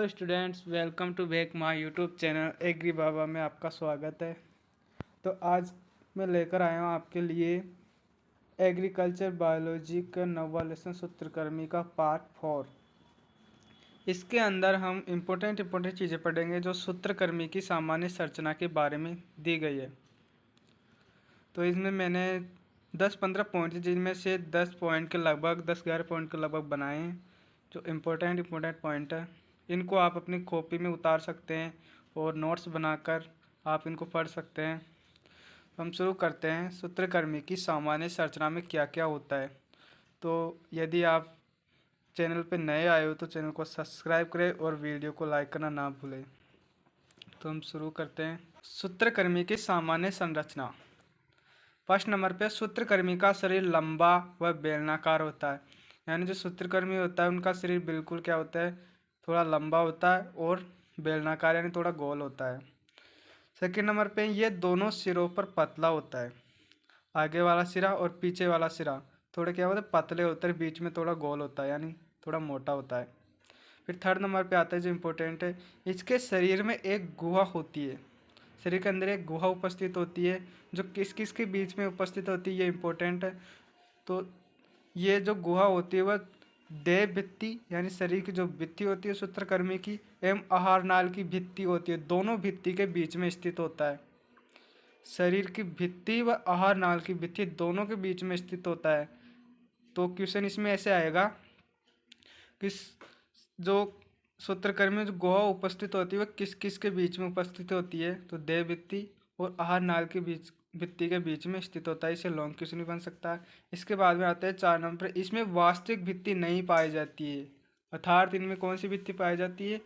Students, welcome to back my YouTube channel agri Baba में आपका स्वागत है। तो आज मैं लेकर आया हूँ आपके लिए एग्रीकल्चर बायोलॉजी का नौवा लेसन सूत्रकृमि का पार्ट 4। इसके अंदर हम इम्पोर्टेंट चीज़ें पढ़ेंगे जो सूत्रकृमि की सामान्य संरचना के बारे में दी गई है। तो इसमें मैंने 10-15 पॉइंट जिनमें से 10 पॉइंट के लगभग 10-11 पॉइंट के लगभग बनाए हैं जो इम्पोर्टेंट पॉइंट है। इनको आप अपनी कॉपी में उतार सकते हैं और नोट्स बनाकर आप इनको पढ़ सकते हैं। हम शुरू करते हैं। सूत्रकृमि की सामान्य संरचना में क्या क्या होता है। तो यदि आप चैनल पर नए आए हो तो चैनल को सब्सक्राइब करें और वीडियो को लाइक करना ना भूलें। तो हम शुरू करते हैं। सूत्रकृमि की सामान्य संरचना। फर्स्ट नंबर पे सूत्रकृमि का शरीर लंबा व बेलनाकार होता है। यानी जो सूत्रकृमि होता है उनका शरीर बिल्कुल क्या होता है, थोड़ा लंबा होता है और बेलनाकार यानी थोड़ा गोल होता है। सेकंड नंबर पे ये दोनों सिरों पर पतला होता है। आगे वाला सिरा और पीछे वाला सिरा थोड़े क्या होता है, पतले होते हैं, बीच में थोड़ा गोल होता है यानी थोड़ा मोटा होता है। फिर थर्ड नंबर पे आता है जो इम्पोर्टेंट है, इसके शरीर में एक गुहा होती है। शरीर के अंदर एक गुहा उपस्थित होती है जो किस किस के बीच में उपस्थित होती है, ये इम्पोर्टेंट है। तो ये जो गुहा होती है वह देह भित्ति यानी शरीर की जो भित्ति होती है सूत्रकृमि की एवं आहार नाल की भित्ति होती है, दोनों भित्ति के बीच में स्थित होता है। शरीर की भित्ति व आहार नाल की भित्ति दोनों के बीच में स्थित होता है। तो क्वेश्चन इसमें ऐसे आएगा कि जो सूत्रकृमि में जो गुहा उपस्थित होती है वह किस किस के बीच में उपस्थित होती है। तो देह भित्ति और आहार नाल के बीच भित्ति के बीच में स्थित होता है। इसे लॉन्ग क्वेश्चन भी बन सकता है। इसके बाद में आता है 4 नंबर, इसमें वास्तविक भित्ति नहीं पाई जाती है। अर्थात इनमें कौन सी भित्ति पाई जाती है,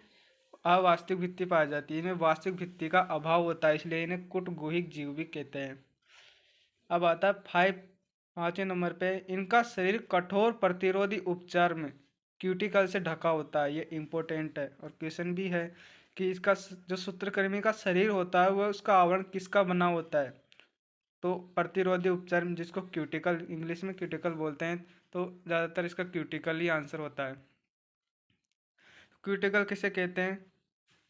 अवास्तविक भित्ति पाई जाती है। इनमें वास्तविक भित्ति का अभाव होता है, इसलिए इन्हें कुटगुहिक जीव भी कहते हैं। अब आता है 5वें नंबर पे, इनका शरीर कठोर प्रतिरोधी उपचार में क्यूटिकल से ढका होता है। ये इम्पोर्टेंट है और क्वेश्चन भी है कि इसका जो सूत्रकृमि का शरीर होता है वह उसका आवरण किसका बना होता है। तो प्रतिरोधी उपचार जिसको क्यूटिकल, इंग्लिश में क्यूटिकल बोलते हैं, तो ज़्यादातर इसका क्यूटिकल ही आंसर होता है। क्यूटिकल किसे कहते हैं,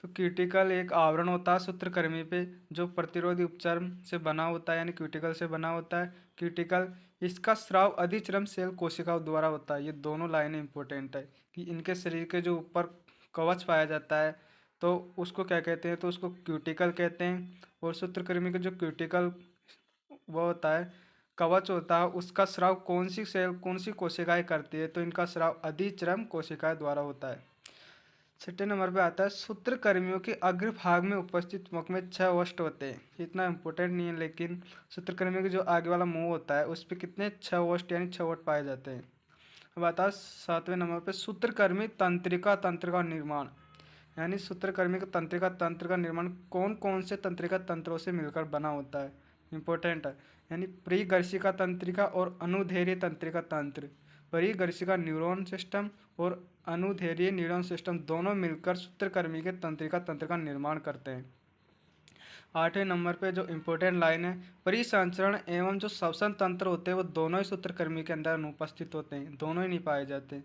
तो क्यूटिकल एक आवरण होता है सूत्रकृमि पे जो प्रतिरोधी उपचार से बना होता है यानी क्यूटिकल से बना होता है। क्यूटिकल इसका स्राव अधिचर्म सेल कोशिकाओं द्वारा होता है। ये दोनों लाइनें इंपॉर्टेंट है कि इनके शरीर के जो ऊपर कवच पाया जाता है तो उसको क्या कहते हैं, तो उसको क्यूटिकल कहते हैं। और सूत्रकृमि का जो क्यूटिकल वो होता है, कवच होता है, उसका स्राव कौन सी सेल कौन सी कोशिकाएं करती है, तो इनका स्राव अधिचर्म कोशिकाएं द्वारा होता है। 6 नंबर पे आता है सूत्रकृमियों के अग्रभाग में उपस्थित मुख में 6 ओष्ठ होते हैं। इतना इंपॉर्टेंट नहीं है, लेकिन सूत्रकृमियों के जो आगे वाला मुंह होता है उस पर कितने 6 ओष्ठ यानी 6 ओष्ठ पाए जाते हैं। अब आता है 7वें नंबर पे सूत्रकृमि तंत्रिका तंत्र का निर्माण। यानी सूत्रकृमि का तंत्रिका तंत्र का निर्माण कौन कौन से तंत्रिका तंत्रों से मिलकर बना होता है, इंपॉर्टेंट है। यानी परिघर्षिका तंत्रिका और अनुदैर्घ्य तंत्रिका तंत्र। परिघर्षिका न्यूरॉन सिस्टम और अनुदैर्घ्य न्यूरॉन सिस्टम दोनों मिलकर सूत्रकृमि के तंत्रिका तंत्र का निर्माण करते हैं। 8वें नंबर पे जो इम्पोर्टेंट लाइन है, परिसंचरण एवं जो श्वसन तंत्र होते हैं वो दोनों ही सूत्रकृमि के अंदर अनुपस्थित होते हैं, दोनों ही नहीं पाए जाते।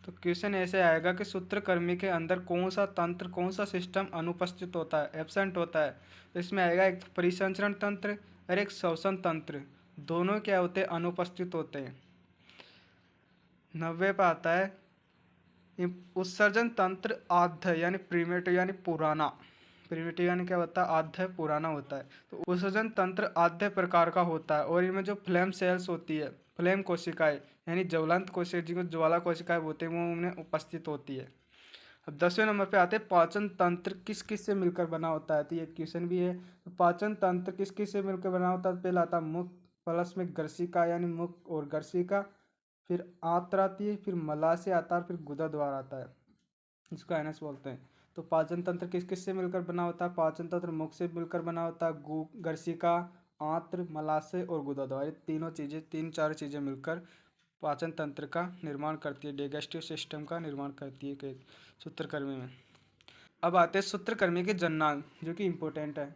तो क्वेश्चन ऐसे आएगा कि सूत्रकृमि के अंदर कौन सा तंत्र कौन सा सिस्टम अनुपस्थित होता है, एब्सेंट होता है। तो इसमें आएगा एक परिसंचरण तंत्र और एक श्वसन तंत्र, दोनों क्या होते हैं, अनुपस्थित होते हैं। 90 पे आता है उत्सर्जन तंत्र आद्य यानी प्रीमेटिव यानी पुराना। प्रीमेटिव यानी क्या होता है, आद्य पुराना होता है। तो उत्सर्जन तंत्र आद्य प्रकार का होता है और इनमें जो फ्लेम सेल्स होती है, फ्लेम कोशिकाएं यानी ज्वलंत कोशिका जिनको ज्वाला कोशिकाएं बोलते हैं वो उन्हें उपस्थित होती है। अब 10वें नंबर पे आते हैं पाचन तंत्र किस किस से मिलकर बना होता है। तो ये क्वेश्चन भी है, तो पाचन तंत्र किस किस से मिलकर बना होता है। पहला आता है मुख, प्लस में गर्शिका यानी मुख और गर्शिका, फिर आंत्र आती है, फिर मलाशय आता है, फिर गुदा द्वार आता है, इसको एनएस बोलते हैं। तो पाचन तंत्र किस किस से मिलकर बना होता है, पाचन तंत्र मुख से मिलकर बना होता है, गर्शिका, आंत्र, मलाशय और गुदा द्वार, तीनों चीज़ें 3-4 चीज़ें मिलकर पाचन तंत्र का निर्माण करती है, डाइजेस्टिव सिस्टम का निर्माण करती है सूत्रकृमि में। अब आते हैं सूत्रकृमि के जननांग जो कि इम्पोर्टेंट है।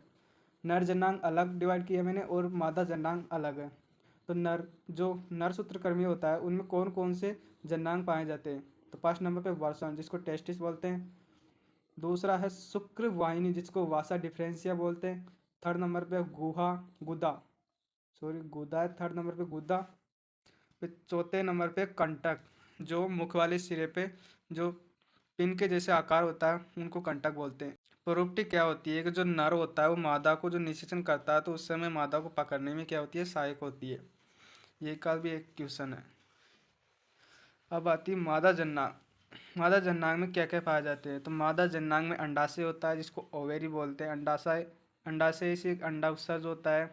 नर जननांग अलग डिवाइड किया मैंने और मादा जननांग अलग है। तो नर सूत्रकृमि होता है उनमें कौन कौन से जननांग पाए जाते हैं। तो 5 नंबर पे वर्षण जिसको टेस्टिस बोलते हैं, दूसरा है शुक्र वाहिनी जिसको वासा डिफरेंशिया बोलते हैं। थर्ड नंबर पे गुहा गुदा, सॉरी गुदा है थर्ड नंबर पे गुदा। फिर चौथे नंबर पे कंटक, जो मुख वाले सिरे पे जो पिन के जैसे आकार होता है उनको कंटक बोलते हैं। प्रोप्टी क्या होती है कि जो नर होता है वो मादा को जो निषेचन करता है तो उस समय मादा को पकड़ने में क्या होती है, सहायक होती है। ये का भी एक क्वेश्चन है। अब आती है मादा जननांग। मादा जननांग में क्या क्या पाए जाते हैं, तो मादा जननांग में अंडाशय होता है जिसको ओवेरी बोलते हैं। अंडाशय अंडाशय से एक अंडा उत्सर्ज होता है।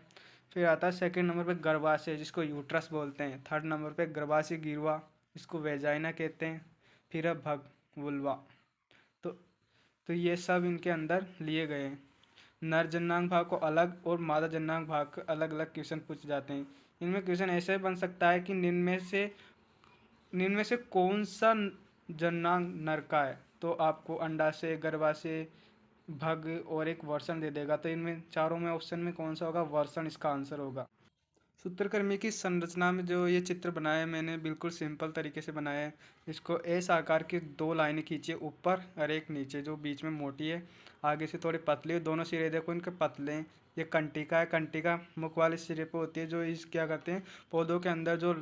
फिर आता है सेकंड नंबर पे गर्भाशय जिसको यूट्रस बोलते हैं। थर्ड नंबर पे गर्भाशय गिरवा जिसको वेजाइना कहते हैं। फिर है भग वुल्वा। तो तो ये सब इनके अंदर लिए गए हैं। नर जननांग भाग को अलग और मादा जननांग भाग को अलग अलग क्वेश्चन पूछे जाते हैं। इनमें क्वेश्चन ऐसे बन सकता है कि निम्न में से कौन सा जननांग नर का है, तो आपको अंडाशय, गर्भाशय, भग और एक वर्षण दे देगा। तो इनमें चारों में ऑप्शन में कौन सा होगा, वर्षण इसका आंसर होगा। सूत्रकृमि की संरचना में जो ये चित्र बनाया है मैंने बिल्कुल सिंपल तरीके से बनाया है। इसको एस आकार की दो लाइनें खींचिए ऊपर और एक नीचे, जो बीच में मोटी है आगे से थोड़ी पतली है। दोनों सिरे देखो इनके पतले हैं। ये कंटिका है, कंटिका मुख वाले सिरे पे होती है, जो इस क्या करते हैं पौधों के अंदर जो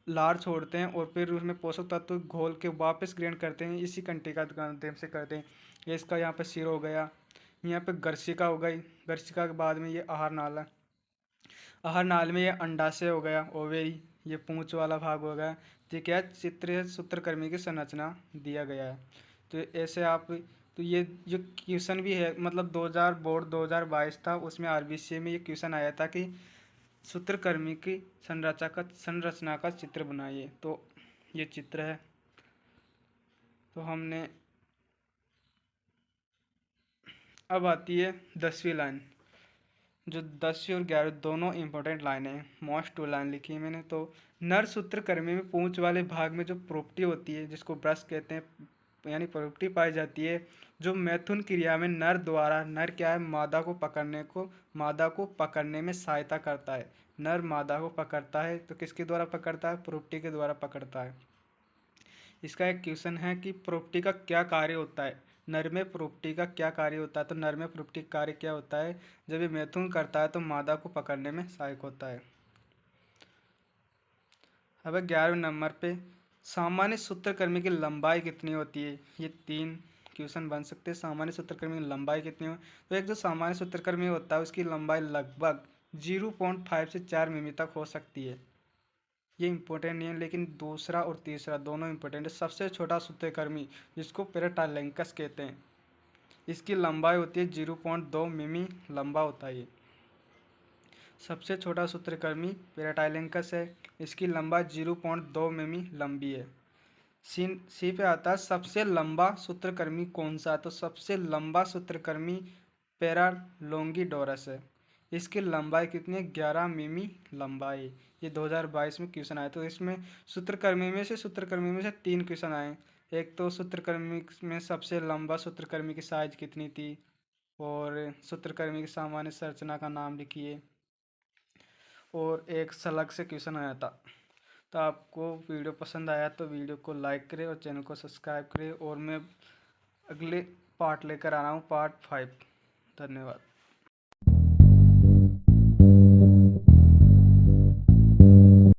लार छोड़ते हैं और फिर उसमें पोषक तत्व घोल के वापस ग्रहण करते हैं, इसी कंटिका के माध्यम से करते हैं। ये इसका यहाँ पे सिर हो गया, यहाँ पे गर्शिका हो गई, गर्शिका के बाद में ये आहार नाला, आहार नाल में ये अंडाशय हो गया, ओवेरी, ये पूंछ वाला भाग हो गया। तो क्या चित्र सूत्रकृमि की संरचना दिया गया है। तो ऐसे आप, तो ये जो क्वेश्चन भी है मतलब 2000 बोर्ड 2022 था उसमें आरबीसी में ये क्वेश्चन आया था कि सूत्रकृमि की संरचना का चित्र बनाइए। तो ये चित्र है। तो हमने, अब आती है 10वीं लाइन, जो 10वीं और 11वीं दोनों इंपॉर्टेंट लाइन है, मोस्ट टू लाइन लिखी है मैंने। तो नर सूत्रकृमि में पूंछ वाले भाग में जो प्रोप्टी होती है जिसको ब्रश कहते हैं, यानी प्रोप्टी पाई जाती है, जो मैथुन क्रिया में नर द्वारा, नर क्या है, मादा को पकड़ने में सहायता करता है। नर मादा को पकड़ता है, तो किसके द्वारा पकड़ता है, प्रोप्टी के द्वारा पकड़ता है। इसका एक क्वेश्चन है कि प्रोप्टी का क्या कार्य होता है, नर में प्रोप्टी का क्या कार्य होता है। तो नर में प्रोप्टी का कार्य क्या होता है, जब ये मैथुन करता है तो मादा को पकड़ने में सहायक होता है। अब 11वें नंबर पे सामान्य सूत्रकृमि की लंबाई कितनी होती है, ये 3 क्वेश्चन बन सकते हैं। सामान्य सूत्रकृमि की लंबाई कितनी हो, तो एक जो सामान्य सूत्रकृमि होता है उसकी लंबाई लगभग 0.5 से 4 मिमी तक हो सकती है। ये इंपॉर्टेंट नहीं है, लेकिन दूसरा और तीसरा दोनों इंपॉर्टेंट है। सबसे छोटा सूत्रकृमि जिसको पेराटाइलेंकस कहते हैं, इसकी लंबाई होती है 0.2 मिमी लंबा होता है ये। सबसे छोटा सूत्रकृमि पेराटाइलेंकस है, इसकी लंबाई 0.2 मिमी लंबी है। सी पे आता है सबसे लंबा सूत्रकृमि कौन सा, तो सबसे लंबा सूत्रकृमि पैरालोंगिडोरस है। इसकी लंबाई कितनी है, 11 मिमी लंबाई। ये 2022 में क्वेश्चन आया। तो इसमें सूत्रकृमि में से 3 क्वेश्चन आए। एक तो सूत्रकृमि में सबसे लंबा सूत्रकृमि की साइज कितनी थी, और सूत्रकृमि की सामान्य संरचना का नाम लिखिए, और एक सलग से क्वेश्चन आया था। तो आपको वीडियो पसंद आया तो वीडियो को लाइक करें और चैनल को सब्सक्राइब करें, और मैं अगले पार्ट लेकर आ रहा हूँ, पार्ट 5। धन्यवाद।